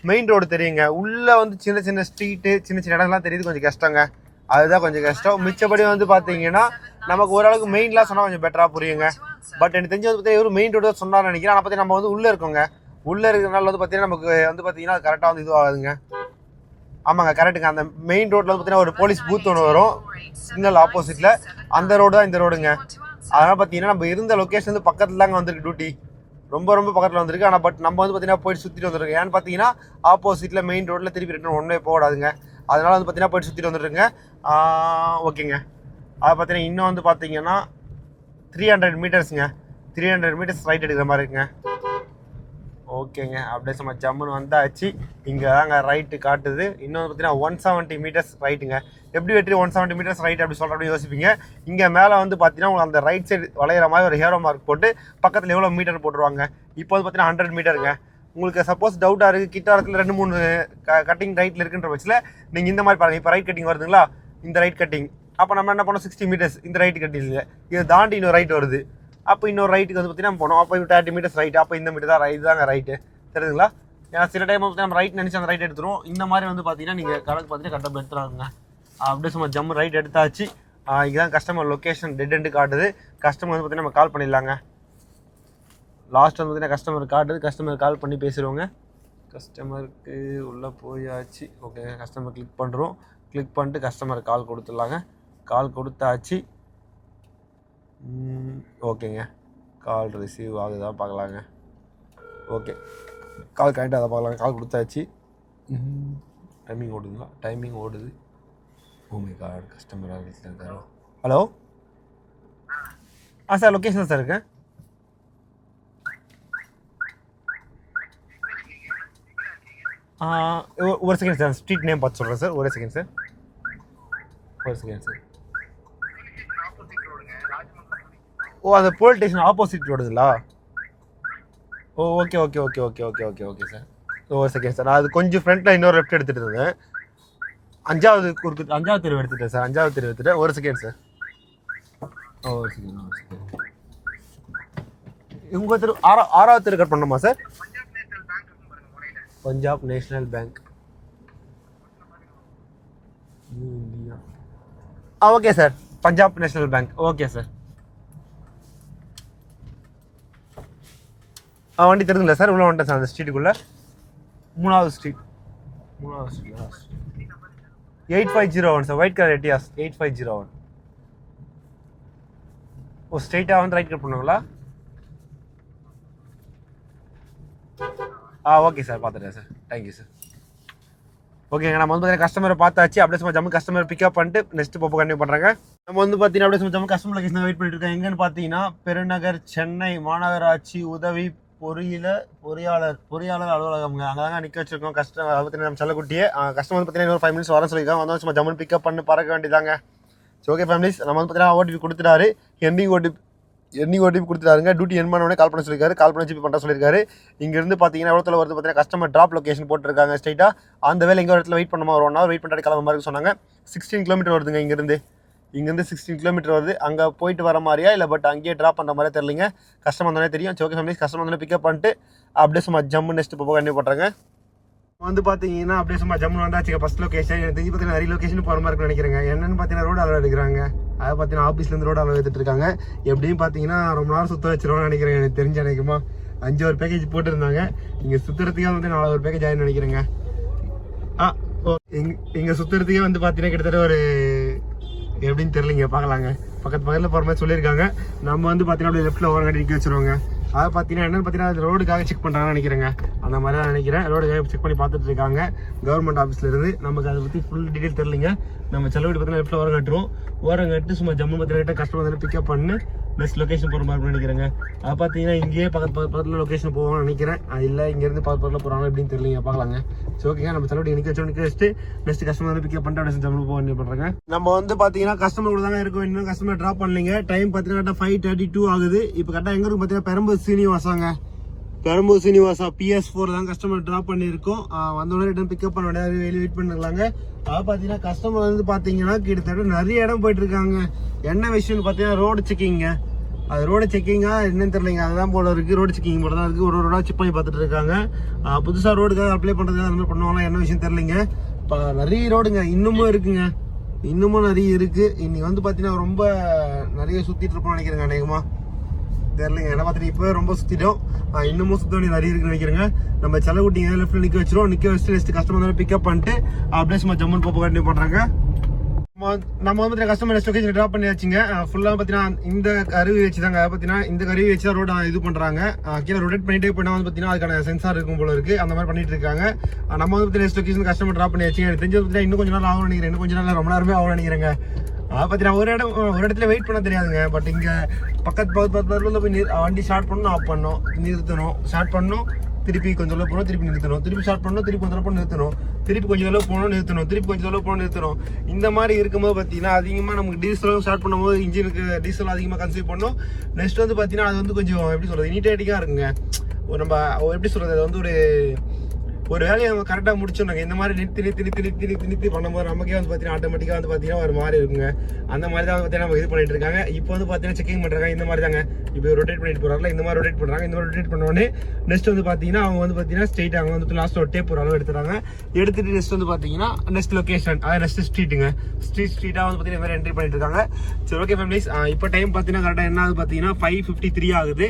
மெயின் ரோடு தெரியுங்க. உள்ளே வந்து சின்ன சின்ன ஸ்ட்ரீட்டு சின்ன சின்ன இடம்லாம் தெரியுது, கொஞ்சம் கஷ்டங்க. அதுதான் கொஞ்சம் கஷ்டம். மிச்சப்படி வந்து பார்த்தீங்கன்னா நமக்கு ஓரளவுக்கு மெயின்லாம் சொன்னால் கொஞ்சம் பெட்டராக புரியுங்க. பட் எனக்கு தெரிஞ்சு வந்து பார்த்தீங்கன்னா ஒரு மெயின் ரோடு தான் சொன்னார்னு நினைக்கிறேன். ஆனால் பார்த்தீங்கன்னா நம்ம வந்து உள்ளே இருக்கோங்க. உள்ளே இருக்கிறனால வந்து பார்த்தீங்கன்னா நமக்கு வந்து பார்த்தீங்கன்னா அது கரெக்டாக வந்து இதுவாகுதுங்க. ஆமாங்க கரெக்டுங்க. அந்த மெயின் ரோட்டில் வந்து பார்த்தீங்கன்னா ஒரு போலீஸ் பூத் ஒன்று வரும் சிக்னல் ஆப்போசிட்டில். அந்த ரோடு தான் இந்த ரோடுங்க. அதனால் பார்த்தீங்கன்னா நம்ம இருந்த லொக்கேஷன் வந்து பக்கத்தில் தாங்க வந்துருக்கு டியூட்டி. ரொம்ப ரொம்ப பக்கத்தில் வந்திருக்கு. ஆனால் பட் நம்ம வந்து பார்த்தீங்கன்னா போயிட்டு சுற்றிட்டு வந்துருக்கோம். ஏன்னு பார்த்தீங்கன்னா ஆப்போசிட்டில் மெயின் ரோட்டில் திருப்பி ரிட்டர்ன் ஒன் வே போடாதுங்க. அதனால் வந்து பார்த்தீங்கன்னா போயிட்டு சுற்றிட்டு வந்துருங்க. ஓகேங்க. அதை பார்த்தீங்கன்னா இன்னும் வந்து பார்த்தீங்கன்னா 300 மீட்டர்ஸுங்க. 300 மீட்டர்ஸ் ரைட் எடுக்கிற மாதிரி இருக்குங்க. ஓகேங்க. அப்படியே சும்மா ஜம்முன்னு வந்தாச்சு. இங்கே தாங்க ரைட்டு காட்டுது. இன்னும் பார்த்தீங்கன்னா 170 மீட்டர்ஸ் ரைட்டுங்க. எப்படி வெற்றி 170 மீட்டர்ஸ் ரைட் அப்படி சொல்கிற அப்படி யோசிப்பீங்க. இங்கே மேலே வந்து பார்த்தீங்கன்னா உங்களுக்கு அந்த ரைட் சைடு வளையிற மாதிரி ஒரு ஹேரோ மார்க் போட்டு பக்கத்தில் எவ்வளோ மீட்டர் போட்டுருவாங்க. இப்போ வந்து பார்த்தீங்கன்னா 100 மீட்டருங்க. உங்களுக்கு சப்போஸ் டவுட்டாக இருக்குது கிட்ட இடத்துல 2-3 கட்டிங் ரைட்டில் இருக்குன்ற பட்சத்தில் நீங்கள் இந்த மாதிரி பாருங்கள். இப்போ ரைட் கட்டிங் வருதுங்களா, இந்த ரைட் கட்டிங். அப்போ நம்ம என்ன பண்ணோம் 60 மீட்டர்ஸ் இந்த ரைட் கட்டிங் இதை தாண்டி இன்னொரு ரைட் வருது. அப்போ இன்னொரு ரைட்டுக்கு வந்து பார்த்தீங்கன்னா போனோம். அப்போ 30 மீட்டர்ஸ் ரைட்டு. அப்போ இந்த மீட்டர் தான் ரைட்டு தாங்க ரைட்டு தெரியுதுங்களா? ஏன்னா சில டைம் வந்து நம்ம ரைட் நினச்சி அந்த ரைட் எடுத்துருவோம். இந்த மாதிரி வந்து பார்த்தீங்கன்னா நீங்கள் கணக்கு பார்த்துட்டு கரெக்டாக எடுத்துறாங்க. அப்படியே சும்மா ஜம்மு ரைட் எடுத்தாச்சு. இதுதான் கஸ்டமர் லொக்கேஷன் டெட் எண்டு காட்டுது. கஸ்டமர் வந்து பார்த்தீங்கன்னா நம்ம கால் பண்ணிடலாங்க. லாஸ்ட் வந்து பார்த்தீங்கன்னா கஸ்டமர் காட்டுது. கஸ்டமர் கால் பண்ணி பேசிடுவோங்க. கஸ்டமருக்கு உள்ளே போயாச்சு. ஓகே கஸ்டமர் கிளிக் பண்ணுறோம். கிளிக் பண்ணிட்டு கஸ்டமர் கால் கொடுத்துடலாங்க. கால் கொடுத்தாச்சு. ஓகேங்க. கால் ரிசீவ் ஆகுதா பார்க்கலாங்க. ஓகே கால் கரெக்டாக அதை பார்க்கலாங்க. கால் கொடுத்தாச்சு. டைமிங் ஓடுதுங்களா? டைமிங் ஓடுது. ஓமே கார்டு கஸ்டமர் வீட்டில் இருக்காரோ. ஹலோ சார் லொக்கேஷன் சார் இருக்கேன். ஒரு செகண்ட் சார் ஸ்ட்ரீட் நேம் பார்த்து சொல்கிறேன் சார். ஒரே செகண்ட் சார். அந்த போலீஸ் ஸ்டேஷன் ஆப்போசிட் ரோடுங்களா? Okay okay okay okay okay okay okay sir. ஒரு செகண்ட் சார். நான் அது கொஞ்சம் ஃப்ரண்ட்டில் இன்னொரு லெஃப்ட் எடுத்துகிட்டு இருந்தேன். 5வது தெருவு எடுத்துட்டேன் சார். 5வது தெருவு எடுத்துட்டேன். ஒரு செகண்ட் சார். ஒரு செகண்ட். உங்கள் தெரு 6வது தெரு கட் பண்ணணுமா sir? Punjab national bank India. Okay sir. Punjab national bank. Okay sir. வண்டி தெரியுதுங்களா சார்? உள்ள வந்துட்டேன் சார் அந்த ஸ்ட்ரீட்டுக்குள்ளே. 3வது street 8501 sir. White colour Etios 8501. ஸ்ட்ரெயிட்டாக வந்து ரைட் கட் பண்ணுங்களா? ஓகே சார் பார்த்துட்டேன் சார். Thank you sir. ஓகேங்க. நம்ம வந்து கஸ்டமரை பார்த்தாச்சு. அப்படியே சும்மா ஜம்மு கஸ்டமர் பிக்கப் பண்ணிட்டு நெக்ஸ்ட் போப்போ கண்டினியூ பண்ணுறாங்க. நம்ம வந்து பார்த்தீங்கன்னா அப்படியே நம்ம கஸ்டமர் லொகேஷன் வெயிட் பண்ணிட்டு இருக்கோம். எங்கன்னு பார்த்தீங்கன்னா பெருநகர் சென்னை மாநகராட்சி உதவி பொறியாளர் அலுவலகம்ங்க. அங்கே தாங்க நிற்க வச்சிருக்கோம். கஸ்டமர் பார்த்தீங்கன்னா நம்ம செல்லக்குட்டியே கஸ்டமர் வந்து பார்த்தீங்கன்னா ஒரு 5 minutes வரேன்னு சொல்லியிருக்காங்க. வந்து சும்மா ஜம்மன் பிக்கப் பண்ணி பறக்க வேண்டியதாங்க. சரி ஓகே ஃபேமிலிஸ், நம்ம வந்து பார்த்தீங்கன்னா ஓடிபி கொடுத்துட்டாரு. எண்டிங் ஓடிபி கொடுத்துட்டாருங்க. டியூட்டி என் பண்ண கால் பண்ண சொல்லியிருக்காரு. கால் பண்ணி ஜிபி பண்ண சொல்லியிருக்காரு. இங்கேருந்து பார்த்தீங்கன்னா எவ்வளோ வருது பார்த்தீங்கன்னா கஸ்டமர் ட்ராப் லொகேஷன் போட்டுருக்காங்க ஸ்ட்ரைட்டாக. அந்த வேலை எங்கே இடத்துல வெயிட் பண்ணுமா ஒரு 1 hour வெயிட் பண்ணிட்டு கிளம்ப மாதிரி சொன்னாங்க. 16 கிலோமீட்டர் வருதுங்க இங்கேருந்து 16 கிலோமீட்டர் வருது. அங்கே போயிட்டு வர மாதிரியா இல்லை பட் அங்கேயே ட்ராப் பண்ணுற மாதிரியா தெரியலிங்க. கஸ்டமர் வந்தோடனே தெரியும். சரி ஓகே ஃபேமிலிஸ், கஸ்டமர் வந்து பிக்கப் பண்ணிட்டு அப்படியே சும்மா ஜம்மு நெக்ஸ்ட் போக கண்டிப்பாக பண்ணுறாங்க. வந்து பார்த்தீங்கன்னா அப்படியே சும்மா ஜம்மு வந்தாச்சுங்க. ஃபர்ஸ்ட் லொகேஷன் எனக்கு தெரிஞ்சு பார்த்தீங்கன்னா நிறைய லொகேஷன் போகிற மாதிரி இருக்குன்னு நினைக்கிறேங்க. என்னென்னு பார்த்தீங்கன்னா ரோடு அளவு எடுக்கிறாங்க. அதை பார்த்தீங்கன்னா ஆஃபீஸ்லேருந்து ரோடு அளவு எடுத்துட்டு இருக்காங்க. எப்படியும் பார்த்தீங்கன்னா ரொம்ப நேரம் சுற்ற வச்சிருவோம்னு நினைக்கிறேன். எனக்கு தெரிஞ்ச நினைக்குமா 5 ஒரு பேக்கேஜ் போட்டுருந்தாங்க. இங்கே சுற்றுறதுக்கே வந்து 4 ஒரு பேக்கேஜ் ஆகின்னு நினைக்கிறேங்க. இங்கே சுற்றுறதுக்கே வந்து பார்த்தீங்கன்னா கிட்டத்தட்ட ஒரு எப்படின்னு தெரியலிங்க, பார்க்கலாங்க. பக்கத்தில் போகிற மாதிரி சொல்லியிருக்காங்க. நம்ம வந்து பார்த்தீங்கன்னா அப்படியே லெஃப்ட்டில் ஓரம் நிற்க வச்சுருவாங்க. அதை பார்த்தீங்கன்னா என்னென்னு பார்த்தீங்கன்னா ரோடுக்காக செக் பண்ணுறாங்கன்னு நினைக்கிறேங்க. அந்த மாதிரி தான் நினைக்கிறேன். ரோடுக்காக செக் பண்ணி பார்த்துட்டு இருக்காங்க கவர்மெண்ட் ஆஃபீஸ்லேருந்து. நமக்கு அதை பற்றி ஃபுல் டீட்டெயில் தெரியலிங்க. நம்ம செலவு பார்த்தீங்கன்னா லெஃப்ட்டில் ஓரம் கட்டுறோம். ஓரம் கட்டு சும்மா ஜம்மு பார்த்தீங்கன்னா கஸ்டமர் வந்து பிக்கப் பண்ணி நெக்ஸ்ட் லொகேஷன் போகிற மாதிரி நினைக்கிறேங்க. அதை பார்த்தீங்கன்னா இங்கேயே பக்கத்தில் லொகேஷன் போவோம்னு நினைக்கிறேன். இல்லை இங்கேருந்து பக்கத்தில் போகிறாங்க எப்படின்னு தெரியலிங்க, பார்க்கலாங்க. சரி ஓகேங்க, நம்ம செலவு நிற்க வச்சுட்டு நெக்ஸ்ட் கஸ்டமர் வந்து பிக்கப் பண்ணிட்டு அப்படியே ஜம்மு போக பண்ணுறாங்க. நம்ம வந்து பார்த்தீங்கன்னா கஸ்டமர் கூட தாங்க இருக்கும். இன்னும் கஸ்டமர் ட்ராப் பண்ணலைங்க. டைம் பார்த்தீங்கன்னா 5:32 ஆகுது. இப்போ கரெக்டாக எங்கே இருக்கும் பார்த்தீங்கன்னா பெரம்பூர் சீனிவாசா PS4 தான் கஸ்டமர் ட்ராப் பண்ணியிருக்கோம். வந்தோடனே ரிட்டன் பிக்கப் பண்ண வேண்டிய வெயிட் பண்ணிருக்கலாங்க. அதை பார்த்தீங்கன்னா கஸ்டமர் வந்து பார்த்தீங்கன்னா கிட்டத்தட்ட நிறைய இடம் போயிட்டு இருக்காங்க. என்ன விஷயம்னு பார்த்தீங்கன்னா ரோடு செக்கிங்க. அது ரோடு செக்கிங்கா என்னன்னு தெரியலைங்க. அதுதான் போல இருக்கு. ரோடு செக்கிங் போல தான் இருக்கு. ஒரு ரோடா செக் பண்ணி பார்த்துட்டு இருக்காங்க. புதுசாக ரோடுக்காக அப்ளை பண்ணுறது அந்த மாதிரி பண்ணுவாங்களா என்ன விஷயம் தெரியலைங்க. இப்போ நிறைய ரோடுங்க இன்னமும் இருக்குங்க. இன்னமும் நிறைய இருக்கு. இன்னைக்கு வந்து பார்த்தீங்கன்னா ரொம்ப நிறைய சுத்திட்டு இருப்போம்னு நினைக்கிறேங்க. அநேகமா தெரியலைங்க. என்ன பார்த்துட்டு இப்போ ரொம்ப சுத்திட்டோம். இன்னமும் சுத்த வேண்டிய நிறைய இருக்குன்னு நினைக்கிறேங்க. நம்ம செலவுட்டிங்க லெஃப்ட்ல நிற்க வச்சிரும். நிற்க வச்சுட்டு நெக்ஸ்ட் கஸ்டமர் வந்து பிக்கப் பண்ணிட்டு அப்படியே சும்மா ஜம்மன் போக கண்டிப்பாக பண்ணுறாங்க. நம்ம வந்து கஸ்டமர் லொகேஷன் ட்ராப் பண்ணியாச்சுங்க. ஃபுல்லாக பார்த்தீங்கன்னா இந்த கருவி வச்சு தாங்க. பார்த்தீங்கன்னா இந்த கருவி வச்சு தான் ரோட இது பண்ணுறாங்க. கீழே ரொட்டேட் பண்ணிட்டே போயிட்டா வந்து பார்த்தீங்கன்னா அதுக்கான சென்சார் இருக்கும் போல இருக்கு. அந்த மாதிரி பண்ணிட்டு இருக்காங்க. நம்ம வந்து நெக்ஸ்ட் லொகேஷன் கஸ்டமர் ட்ராப் பண்ணியாச்சு. எனக்கு தெரிஞ்சு பார்த்தீங்கன்னா இன்னும் கொஞ்சம் நாள் ஆகும் நினைக்கிறேன். இன்னும் கொஞ்சம் நாள் ரொம்ப நேரமே ஆகும் நினைக்கிறேங்க. பார்த்தீங்கன்னா ஒரு இடத்துல வெயிட் பண்ண தெரியாதுங்க. பட் இங்கே பக்கத்துல போய் வண்டி ஸ்டார்ட் பண்ணணும், ஆஃப் பண்ணணும், நிறுத்தணும், ஸ்டார்ட் பண்ணணும், திருப்பி கொஞ்சம் தூரம் போகணும், திருப்பி நிறுத்தணும், திருப்பி ஸ்டார்ட் பண்ணணும், திருப்பி கொஞ்சம் தூரம் நிறுத்தணும், திருப்பி கொஞ்சம் தூரம் போகணும், நிறுத்தணும், திருப்பி கொஞ்சம் தூரம் போகணும், நிறுத்தணும். இந்த மாதிரி இருக்கும்போது பார்த்தீங்கன்னா அதிகமாக நமக்கு டீசலும் ஸ்டார்ட் பண்ணும்போது இன்ஜினுக்கு டீசல் அதிகமாக கன்சியூம் பண்ணணும். நெக்ஸ்ட் வந்து பார்த்தீங்கன்னா அது வந்து கொஞ்சம் எப்படி சொல்கிறது இனிட்டேட்டிக்காக இருக்குங்க. நம்ம எப்படி சொல்கிறது அது வந்து ஒரு வேலையை நம்ம கரெக்டாக முடிச்சோம்னாங்க. இந்த மாதிரி நிறுத்தி பண்ணும்போது நமக்கே வந்து பார்த்தீங்கன்னா ஆட்டோமேட்டிக்காக வந்து பார்த்தீங்கன்னா ஒரு மாதிரி இருக்குங்க. அந்த மாதிரி தான் பார்த்தீங்கன்னா நம்ம இது பண்ணிட்டு இருக்காங்க. இப்போ வந்து பார்த்தீங்கன்னா செக்கிங் பண்ணுறாங்க. இந்த மாதிரி தாங்க இப்போ ரொட்டேட் பண்ணிட்டு போகிறாங்களா, இந்த மாதிரி ரொட்டேட் பண்ணுறாங்க. இந்த மாதிரி ரொட்டேட் பண்ணோடனே நெக்ஸ்ட் வந்து பார்த்தீங்கன்னா அவங்க வந்து பார்த்தீங்கன்னா ஸ்ட்ரெயிட் அவங்க வந்து லாஸ்ட் ஒரு டேப் ஒரு அளவு எடுத்துறாங்க. எடுத்துட்டு நெக்ஸ்ட் வந்து பார்த்தீங்கன்னா நெக்ஸ்ட் லொகேஷன் அதாவது நெக்ஸ்ட் ஸ்ட்ரீட்டுங்க. ஸ்ட்ரீட்டாக வந்து பார்த்தீங்கன்னா வேறு என்ட்ரி பண்ணிட்டு இருக்காங்க. சரி ஓகே ஃபேமிலிஸ், இப்போ டைம் பார்த்தீங்கன்னா கரெக்டாக என்ன ஆகுது பார்த்தீங்கன்னா 5:53 ஆகுது.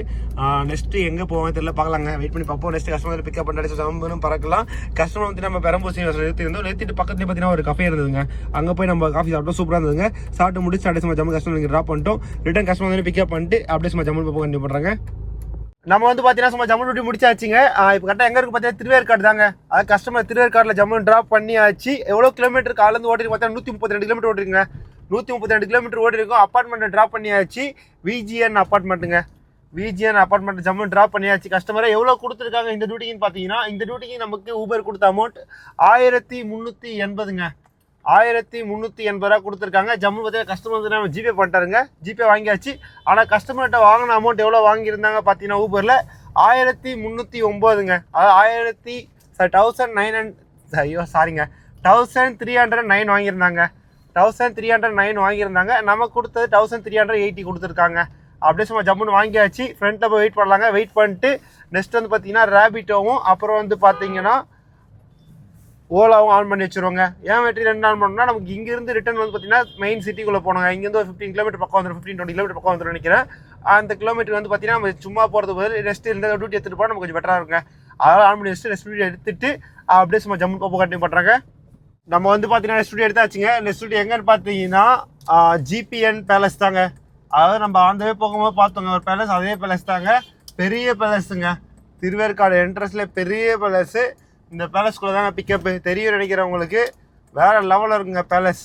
நெக்ஸ்ட் எங்கே போவாங்க தெரியல, பார்க்கலாங்க. வெயிட் பண்ணி பார்ப்போம். நெக்ஸ்ட் கஸ்டமர் பிக்கப் பண்ணி சம்பளம் பறக்கலாம். கஸ்டமர் வந்து நம்ம பெரம்பூர் நிறுத்திட்டு பக்கத்துல பார்த்தீங்கன்னா ஒரு கஃபே இருந்ததுங்க. அங்கே போய் நம்ம காஃபி சாப்பிட்டோம், சூப்பராக இருந்ததுங்க. சாப்பிட்டு முடிச்சு அப்படியே சும்மா ஜம்மு கஸ்டமர் ட்ராப் பண்ணிட்டோம். ரிட்டன் கஸ்டமர் வந்து பிக்கப் பண்ணிட்டு அப்படியே சும்மா ஜம்மு போக கண்டிப்பாக பண்ணுறாங்க. நம்ம வந்து பார்த்தீங்கன்னா சும்மா ஜம்மு டியூட்டி முடிச்சாச்சுங்க. இப்போ கரெக்டாக எங்கே இருக்கு பார்த்தீங்கன்னா திருவேற்காடு தாங்க. அது கஸ்டமர் திருவேற்காடில் ஜம்மு ட்ராப் பண்ணியாச்சு. எவ்வளோ கிலோமீட்டர் காலேருந்து ஓட்டிருக்கு பார்த்தீங்கன்னா 132 கிலோமீட்டர் ஓட்டிருக்குங்க. 132 கிலோமீட்டர் ஓடி இருக்கும். அப்பார்ட்மெண்ட் ட்ராப் பண்ணியாச்சு. VGN அப்பார்ட்மெண்ட்டுங்க. VGN apartment Jammu drop பண்ணியாச்சு. கஸ்டமரை எவ்வளோ கொடுத்துருக்காங்க இந்த டியூட்டிக்குன்னு பார்த்தீங்கன்னா இந்த டியூட்டிக்கு நமக்கு ஊபர் கொடுத்த அமௌண்ட் 1380ங்க. 1380 ரூபா கொடுத்துருக்காங்க. ஜம்மு பார்த்தீங்கன்னா கஸ்டமர் வந்து நம்ம ஜிபே பண்ணிட்டாருங்க. ஜிபே வாங்கியாச்சு. ஆனால் கஸ்டமர்கிட்ட வாங்கின அமௌண்ட் எவ்வளோ வாங்கியிருந்தாங்க பார்த்தீங்கன்னா ஊபரில் 1309ங்க. அதாவது 1309 வாங்கியிருந்தாங்க. 1309 வாங்கியிருந்தாங்க. நமக்கு கொடுத்தது 1380 கொடுத்துருக்காங்க. அப்படியே சும்மா ஜம்முன்னு வாங்கியாச்சு. ஃப்ரெண்ட்டில் போய் வெயிட் பண்ணலாங்க. வெயிட் பண்ணிட்டு நெக்ஸ்ட் வந்து பார்த்தீங்கன்னா ரேபிட்டோவும் அப்புறம் வந்து பார்த்தீங்கன்னா ஓலாவும் ஆன் பண்ணி வச்சுருவாங்க. ஏன் வெற்றி 2 ஆன் பண்ணோம்னா நமக்கு இங்கேருந்து ரிட்டன் வந்து பார்த்தீங்கன்னா மெயின் சிட்டிக்குள்ளே போனாங்க. இங்கேருந்து ஒரு 15 கிலோமீட்டர் பக்கம் வந்துடும், 15-20 கிலோமீட்டர் பக்கம் வந்துடும் நினைக்கிறேன். அந்த கிலோமீட்டர் வந்து பார்த்தீங்கன்னா நம்ம சும்மா போகிறது போது ரெஸ்ட் இருந்தால் டியூட்டி எடுத்துகிட்டு போனால் நமக்கு கொஞ்சம் பெட்டராக இருக்குங்க. அதனால் ஆன் பண்ணி வச்சுட்டு ரெஸ்ட் டியூட்டி எடுத்துட்டு அப்படியே சும்மா ஜம்மு போக கண்டினியூ பண்ணுறாங்க. நம்ம வந்து பார்த்தீங்கன்னா ரெஸ்ட் டியூட்டி எடுத்தாச்சுங்க. ரெஸ்ட் டியூட்டி எங்கன்னு பார்த்தீங்கன்னா GPN பேலஸ் தாங்க. அதாவது நம்ம ஆந்தவே போகும்போது பார்த்தோங்க ஒரு பேலஸ், அதே பேலஸ் தாங்க. பெரிய பேலஸுங்க. திருவேற்காடு என்ட்ரன்ஸ்ல பெரிய பேலஸு. இந்த பேலஸ்குள்ளே தாங்க பிக்கப்பு. தெரியும் நினைக்கிறவங்களுக்கு வேறு லெவலில் இருக்குங்க பேலஸ்.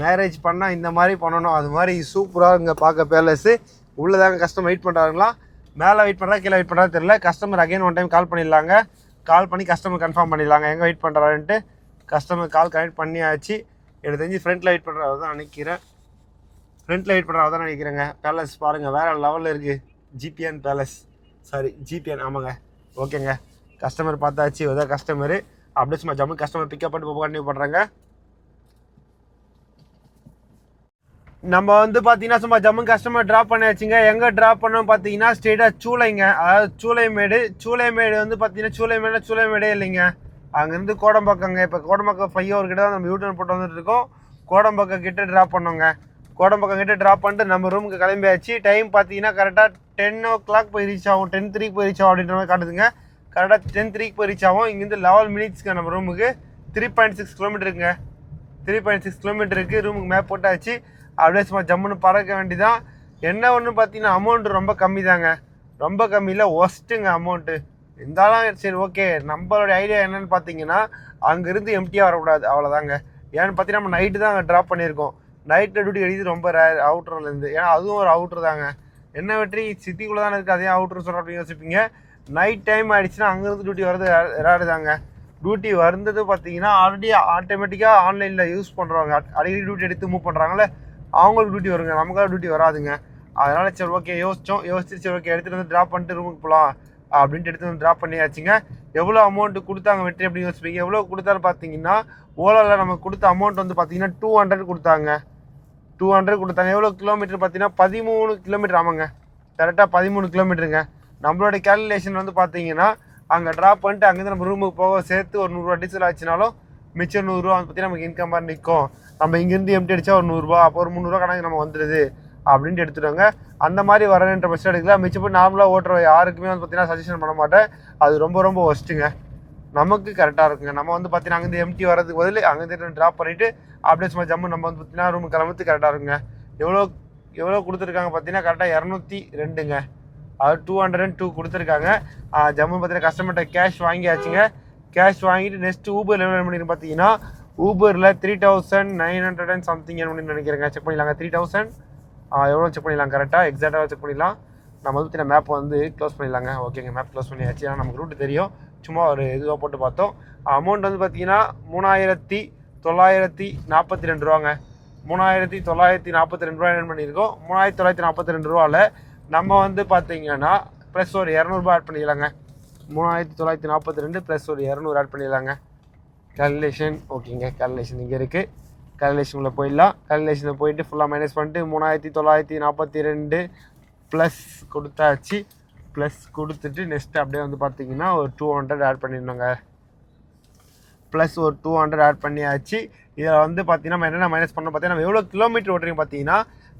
மேரேஜ் பண்ணால் இந்த மாதிரி பண்ணணும், அது மாதிரி சூப்பராக இங்கே பார்க்க பேலஸு. உள்ளே தாங்க கஸ்டமர் வெயிட் பண்ணுறாங்களா, மேலே வெயிட் பண்ணுறா கீழே வெயிட் பண்ணுறா தெரியல. Customer again one time call பண்ணிடலாங்க, கால் பண்ணி கஸ்டமர் கன்ஃபார்ம் பண்ணிடலாங்க எங்கே வெயிட் பண்ணுறாருன்ட்டு. கஸ்டமர் கால் கனெக்ட் பண்ணியாச்சு. எனக்கு தெரிஞ்சு ஃப்ரண்ட்டில் வெயிட் பண்ணுறவர் தான் நினைக்கிறேன், ஃப்ரண்ட்டில் வெயிட் பண்ணுறவர் தான் நினைக்கிறேங்க. பேலஸ் பாருங்கள் வேறு லெவலில் இருக்குது. ஜிபிஎன் பேலஸ், சாரி ஜிபிஎன், ஆமாங்க. ஓகேங்க, கஸ்டமர் பார்த்தாச்சு, இதான் கஸ்டமரு. அப்படியே சும்மா ஜம்மு கஸ்டமர் பிக்கப் பண்ணிட்டு கண்டினியூ பண்ணுறாங்க. நம்ம வந்து பார்த்தீங்கன்னா சும்மா ஜம்மு கஸ்டமர் ட்ராப் பண்ணியாச்சுங்க. எங்கே ட்ராப் பண்ணோம் பார்த்தீங்கன்னா ஸ்ட்ரெயிட்டாக சூளைங்க, அதாவது சூளைமேடு வந்து பார்த்தீங்கன்னா சூளைமேடே இல்லைங்க, அங்கேருந்து கோடம்பாக்கங்க. இப்போ கோடம்பாக்கம் ஃப்ளைஓவர் கிட்ட தான் நம்ம யூட்டர்ன் போட்டு வந்துட்டு இருக்கோம். கோடம்பாக்கம் கிட்ட ட்ராப் பண்ணோங்க. கோடம்பாக்கம் கிட்ட ட்ராப் பண்ணிட்டு நம்ம ரூமுக்கு கிளம்பியாச்சு. டைம் பார்த்தீங்கன்னா கரெக்டாக 10 o'clock போய் ரீச் ஆகும், 10:03 போய் ரீச் ஆகும் அப்படின்ற மாதிரி காட்டுதுங்க. கரெக்டாக 10:03 போய் ரீச் ஆகும். இங்கேருந்து 11 minutesங்க நம்ம ரூமுக்கு. 3.6 கிலோமீட்டருங்க, 3.6 கிலோமீட்டருக்கு ரூமுக்கு மேப் போட்டாச்சு. அப்படியே சும்மா ஜம்முன்னு பறக்க வேண்டிதான். என்ன ஒன்று பார்த்தீங்கன்னா அமௌண்ட்டு ரொம்ப கம்மி தாங்க, ரொம்ப கம்மியில் ஒஸ்ட்டுங்க அமௌண்ட்டு. இருந்தாலும் சரி ஓகே, நம்மளோட ஐடியா என்னென்னு பார்த்தீங்கன்னா அங்கேருந்து எம்டியாக வரக்கூடாது, அவ்வளோதாங்க. ஏன்னு பார்த்தீங்கன்னா நம்ம நைட்டு தான் அங்கே ட்ராப் பண்ணியிருக்கோம். நைட்டில் டியூட்டி அடிக்கிறது ரொம்ப ரேர் அவுட்டர்லேருந்து, ஏன்னா அதுவும் ஒரு அவுட்ரு தாங்க. என்ன வெற்றி சிட்டிக்குள்ளே தானே இருக்குது, அதே அவுட்ரு சொல்கிறோம் அப்படின்னு யோசிப்பீங்க. நைட் டைம் ஆகிடுச்சுன்னா அங்கேருந்து டியூட்டி வரது ரேரு தாங்க. டியூட்டி வந்தது பார்த்தீங்கன்னா ஆல்ரெடி ஆட்டோமேட்டிக்காக ஆன்லைனில் யூஸ் பண்ணுறவங்க, அடிக்கடி டியூட்டி எடுத்து மூவ் பண்ணுறாங்களே, அவங்களுக்கு டியூட்டி வருங்க, நமக்காக டியூட்டி வராதுங்க. அதனால் சரி ஓகே யோசிச்சு சரி ஓகே எடுத்துகிட்டு வந்து ட்ராப் பண்ணிட்டு ரூமுக்கு போகலாம் அப்படின்ட்டு எடுத்து வந்து ட்ராப் பண்ணியாச்சுங்க. எவ்வளோ அமௌண்ட்டு கொடுத்தாங்க வெற்றி அப்படின்னு யோசிப்பீங்க. எவ்வளோ கொடுத்தாரு பார்த்தீங்கன்னா ஓலாவில் நமக்கு கொடுத்த அமௌண்ட் வந்து பார்த்தீங்கன்னா 200 கொடுத்தாங்க, 200 கொடுத்தாங்க. எவ்வளோ கிலோமீட்டர் பார்த்தீங்கன்னா 13 கிலோமீட்டர். ஆமாங்க, கரெக்டாக 13 கிலோமீட்டருங்க. நம்மளோட கேல்குலேஷன் வந்து பார்த்தீங்கன்னா அங்கே ட்ராப் பண்ணிட்டு அங்கேருந்து நம்ம ரூமுக்கு போக சேர்த்து ஒரு 100 ரூபா டீசல் ஆச்சுனாலும் மிச்சம் 100 ரூபா வந்து பார்த்தீங்கன்னா நமக்கு இன்கம் மாதிரி நிற்கும். நம்ம இங்கேருந்து எம்டி அடித்தா ஒரு 100 ரூபா, அப்போ ஒரு 300 ரூபா கணக்கு நம்ம வந்துடுது அப்படின்ட்டு எடுத்துட்டாங்க. அந்த மாதிரி வரணுன்ற பட்சம் எடுக்கலாம். மிச்சப்படி நார்மலாக ஓட்டுற யாருக்குமே வந்து பார்த்தீங்கன்னா சஜஷன் பண்ண மாட்டேன், அது ரொம்ப ரொம்ப ஒஸ்ட்டுங்க. நமக்கு கரெக்டாக இருக்குங்க. நம்ம வந்து பார்த்தீங்கன்னா அங்கேருந்து எம்டி வரதுக்கு பதில் அங்கேருந்து ட்ராப் பண்ணிவிட்டு அப்படியே சும்மா ஜம்மு நம்ம வந்து பார்த்தீங்கன்னா ரூம் கிளம்புறது கரெக்டாக இருக்குங்க. எவ்வளோ கொடுத்துருக்காங்க பார்த்தீங்கன்னா கரெக்டாக 202ங்க, அது 202 கொடுத்துருக்காங்க. ஜம்மு பார்த்தீங்கன்னா கஸ்டமர்கிட்ட கேஷ் வாங்கியாச்சுங்க. கேஷ் வாங்கிட்டு நெக்ஸ்ட்டு ஊபர் என்ன பண்ணிட்டு பார்த்தீங்கன்னா ஊபரில் 3900 சம்திங் என்ன நினைக்கிறேங்க. செக் பண்ணிடலாங்க, 3000 எவ்வளோ செக் பண்ணிடலாம், கரெக்டாக எக்ஸாக்டாக செக் பண்ணிடலாம். நம்ம வந்து பார்த்தீங்கன்னா மேப் வந்து க்ளோஸ் பண்ணிடலாங்க. ஓகேங்க, மேப் க்ளோஸ் பண்ணியாச்சு, ஏன்னா நமக்கு ரூட்டு தெரியும். சும்மா ஒரு இதுவாக போட்டு பார்த்தோம். அமௌண்ட் வந்து பார்த்தீங்கன்னா 3942 ரூபாங்க. 3942 ரூபா என்ன பண்ணியிருக்கோம். 3942 ரூபாவில் நம்ம வந்து பார்த்தீங்கன்னா ப்ளஸ் ஒரு 200 ரூபா ஆட் பண்ணிடலாங்க. 3942 ப்ளஸ் ஒரு 200 ஆட் பண்ணிடலாங்க. கேல்குலேஷன் ஓகேங்க, கேல்குலேஷன் இங்கே இருக்குது. கேல்குலேஷனில் போயிடலாம். கேல்குலேஷனில் போயிட்டு ஃபுல்லாக மைனஸ் பண்ணிட்டு 3942 ப்ளஸ் கொடுத்தாச்சு. ப்ளஸ் கொடுத்துட்டு நெக்ஸ்ட்டு அப்படியே வந்து பார்த்தீங்கன்னா ஒரு 200 ஆட் பண்ணிடணுங்க. ப்ளஸ் ஒரு 200 ஆட் பண்ணியாச்சு. இதில் வந்து பார்த்தீங்கன்னா நம்ம என்னென்ன மைனஸ் பண்ணோம் பார்த்தீங்கன்னா நம்ம எவ்வளோ கிலோமீட்டர் ஓடுறீங்க பார்த்தீங்கன்னா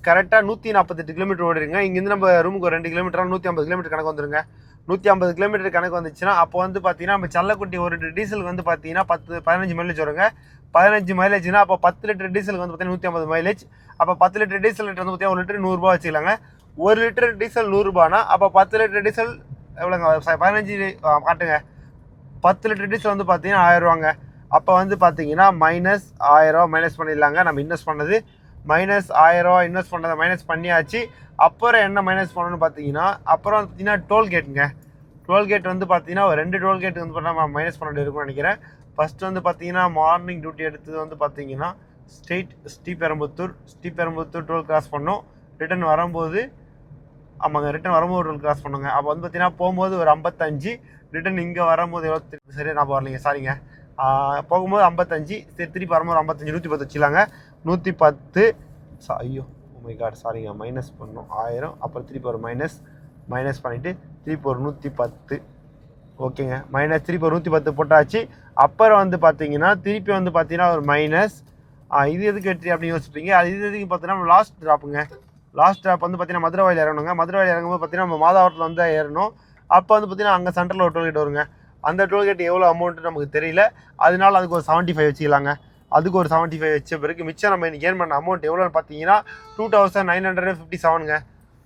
கரெக்டாக 148 கிலோமீட்டர் ஓடுறீங்க. இங்கேருந்து நம்ம ரூமுக்கு ஒரு 2 கிலோமீட்டர் 150 கிலோமீட்டர் கணக்கு வந்துருங்க. 150 கிலோமீட்டர் கணக்கு வந்துச்சுன்னா அப்போ வந்து பார்த்தீங்கன்னா நம்ம சல்லக்குட்டி ஒரு டீசலுக்கு வந்து பார்த்தீங்கன்னா 15 மைலேஜ் வருங்க. 15 மைலேஜ்னா அப்போ 10 லிட்டர் டீசலுக்கு வந்து பார்த்தீங்கன்னா 150 மைலேஜ். அப்போ 10 லிட்டர் டீசல் லிட்டர் வந்து பார்த்தீங்கன்னா 1 லிட்டர் 100 ரூபா வச்சுக்கலாங்க. 1 லிட்டர் டீசல் 100 ரூபானா அப்போ 10 லிட்டர் டீசல் எவ்வளோங்க, 15 காட்டுங்க. 10 லிட்டர் டீசல் வந்து பார்த்தீங்கன்னா 1000 ரூபாங்க. அப்போ வந்து பார்த்தீங்கன்னா மைனஸ் 1000 ரூபா மைனஸ் பண்ணிடலாங்க. நம்ம இன்வெஸ்ட் பண்ணது மைனஸ் 1000 ரூபா இன்வெஸ்ட் பண்ணதை மைனஸ் பண்ணியாச்சு. அப்புறம் என்ன மைனஸ் பண்ணணும்னு பார்த்தீங்கன்னா அப்புறம் வந்து பார்த்தீங்கன்னா டோல்கேட்டுங்க. டோல்கேட் வந்து பார்த்தீங்கன்னா ஒரு 2 டோல்கேட் வந்து நம்ம மைனஸ் பண்ண இருக்கும்னு நினைக்கிறேன். ஃபஸ்ட்டு வந்து பார்த்தீங்கன்னா மார்னிங் டியூட்டி எடுத்தது வந்து பார்த்தீங்கன்னா ஸ்ரீபெரும்புத்தூர் டோல் கிராஸ் பண்ணோம். ரிட்டன் வரும்போது ரிட்டன் வரும்போது டோல் கிராஸ் பண்ணுங்க. அப்போ வந்து பார்த்தீங்கன்னா போகும்போது ஒரு 55, ரிட்டன் இங்கே வரும்போது 23, சரியா நான் வரலைங்க, சாரிங்க. போகும்போது 55, சரி திருப்பி வரும்போது 55, 110 வச்சுக்கலாங்க. 110 ஐயோ மை காட் சாரிங்க, மைனஸ் பண்ணோம் 1000. அப்புறம் திருப்பி ஒரு மைனஸ் பண்ணிவிட்டு திருப்பி ஒரு 110. ஓகேங்க, மைனஸ் திருப்பி ஒரு 110 போட்டாச்சு. அப்புறம் வந்து பார்த்தீங்கன்னா திருப்பி வந்து பார்த்தீங்கன்னா ஒரு மைனஸ். இது எதுக்கு வெற்றி அப்படின்னு யோசிப்பீங்க. அது இது எதுக்கு பார்த்தீங்கன்னா லாஸ்ட் ட்ராப்புங்க. லாஸ்ட் ட்ராப் வந்து பார்த்தீங்கன்னா மதுரவாயில் இறங்கணுங்க. மதுரவாயில் இறங்கும்போது பார்த்தீங்கன்னா நம்ம மாதாவரத்தில் வந்து ஏறணும். அப்போ வந்து பார்த்தீங்கன்னா அங்கே சென்டரில் ஒரு டோல்கேட் வருங்க. அந்த டோல்கேட் எவ்வளோ அமௌண்ட்டு நமக்கு தெரியல, அதனால அதுக்கு ஒரு 75 வச்சுக்கலாங்க. அதுக்கு ஒரு 75 வச்ச பிறகு மிச்சம் நம்ம இன்றைக்கி ஏர்ன் பண்ண அமௌண்ட் எவ்வளோன்னு பார்த்தீங்கன்னா 2957ங்க.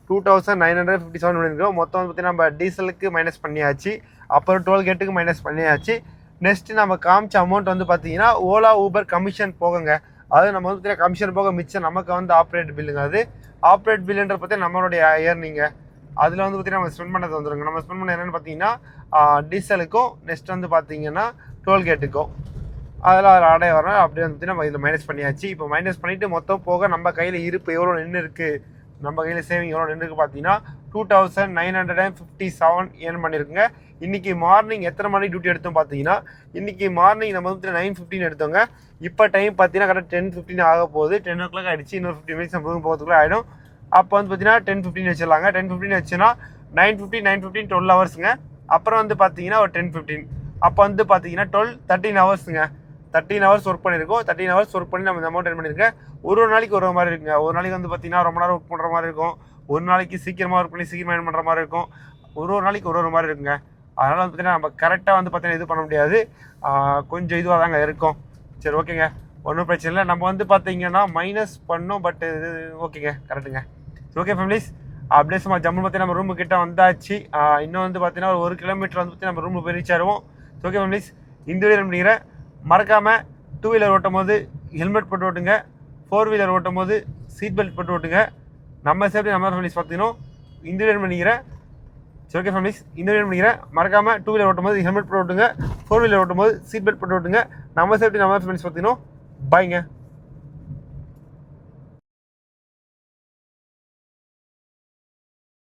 2957 பண்ணியிருக்கோம். மொத்தம் வந்து பார்த்தீங்கன்னா நம்ம டீசலுக்கு மைனஸ் பண்ணியாச்சு, அப்புறம் டோல்கேட்டுக்கு மைனஸ் பண்ணியாச்சு. நெக்ஸ்ட்டு நம்ம காமிச்ச அமௌண்ட் வந்து பார்த்தீங்கன்னா ஓலா ஊபர் கமிஷன் போகுங்க. அது நம்ம வந்து பார்த்தீங்கன்னா கமிஷன் போக மிச்சம் நமக்கு வந்து ஆப்ரேட் பில்லுங்க. அது ஆப்ரேட் பில்லுன்ற பார்த்தீங்கன்னா நம்மளுடைய ஏர்னிங்க. அதில் வந்து பார்த்தீங்கன்னா நம்ம ஸ்பெண்ட் பண்ணது வந்துருங்க. நம்ம ஸ்பெண்ட் பண்ண என்னென்னு பார்த்தீங்கன்னா டீசலுக்கும் நெக்ஸ்ட் வந்து பார்த்தீங்கன்னா டோல்கேட்டுக்கும் அதில் ஆடைய வரோம். அப்படியே வந்து நம்ம இதில் மைனஸ் பண்ணியாச்சு. இப்போ மைனஸ் பண்ணிவிட்டு மொத்தம் போக நம்ம கையில் இருப்பு எவ்வளோ நின்று இருக்குது, நம்ம கையில் சேவிங் எவ்வளோ நின்று இருக்குது பார்த்தீங்கன்னா 2957 ஏர்ன் பண்ணியிருக்குங்க. இன்றைக்கி மார்னிங் எத்தனை மணிக்கு டியூட்டி எடுத்தோம் பார்த்தீங்கன்னா இன்றைக்கி மார்னிங் நம்ம வந்து 9:15 எடுத்தோங்க. இப்போ டைம் பார்த்தீங்கன்னா கரெக்டாக 10:15 ஆக போகுது. 10 o'clock ஆகிடுச்சு. இன்னொரு 15 minutes நம்ம போகிறதுக்குள்ளே ஆகிடும். அப்போ வந்து பார்த்தீங்கன்னா 10:15 வச்சிடலாங்க. 10:15 வச்சுன்னா 9:15 12 ஹவர்ஸுங்க. அப்புறம் வந்து பார்த்தீங்கன்னா ஒரு 10:15 அப்போ வந்து பார்த்தீங்கன்னா 13 ஹவர்ஸுங்க. 13 ஹவர்ஸ் ஒர்க் பண்ணியிருக்கோம். 13 ஹவர்ஸ் ஒர்க் பண்ணி நம்ம இந்த அமௌண்ட் எர்ன் பண்ணியிருக்கேன். ஒரு நாளைக்கு ஒரு மாதிரி இருக்குங்க. ஒரு நாளைக்கு வந்து பார்த்தீங்கன்னா ரொம்ப நேரம் ஒர்க் பண்ணுற மாதிரி இருக்கும். ஒரு நாளைக்கு சீக்கிரமாக ஒர்க் பண்ணி சீக்கிரமாக எர்ன் பண்ணுற மாதிரி இருக்கும். ஒரு நாளைக்கு ஒரு மாதிரி இருக்குங்க. அதனால் வந்து பார்த்தீங்கன்னா நம்ம கரெக்டாக வந்து பார்த்தீங்கன்னா இது பண்ண முடியாது. கொஞ்சம் இதுவாக தாங்க இருக்கும். சரி ஓகேங்க, ஒன்றும் பிரச்சனை இல்லை. நம்ம வந்து பார்த்தீங்கன்னா மைனஸ் பண்ணோம், பட் இது ஓகேங்க, கரெக்டுங்க. ஓகே ஃபேமிலிஸ், அப்படியே சும்மா ஜம்மு பார்த்தீங்கன்னா நம்ம ரூமு கிட்ட வந்தாச்சு. இன்னும் வந்து பார்த்தீங்கன்னா ஒரு 1 கிலோமீட்டர் வந்து பார்த்தீங்கன்னா நம்ம ரூமில் போய் ரீச் ஆகிடுவோம். ஓகே ஃபேமிலிஸ், இந்த வீடியோ பண்ணிக்கிறேன். மறக்காமல் 2 வீலர் ஓட்டும் போது ஹெல்மெட் போட்டு ஓட்டுங்க. 4 வீலர் ஓட்டும் போது சீட் பெல்ட் போட்டு ஓட்டுங்க. நம்ம சேஃப்டி நம்ம ஃபேமிலிஸ் பார்த்தீங்கன்னா இந்த வீடியோ பண்ணிக்கிறேன். சரி ஓகே ஃபேமிலிஸ், இந்த வீடியோ பண்ணிக்கிறேன். மறக்காமல் 2 வீலர் ஓட்டும் போது ஹெல்மெட் போட்டு ஓட்டுங்க. 4 வீலர் ஓட்டும் போது சீட் பெல்ட் போட்டு ஓட்டுங்க. நம்ம சேஃப்டி நம்ம ஃபேமிலிஸ் பார்த்தீங்கன்னா பாய்ங்க.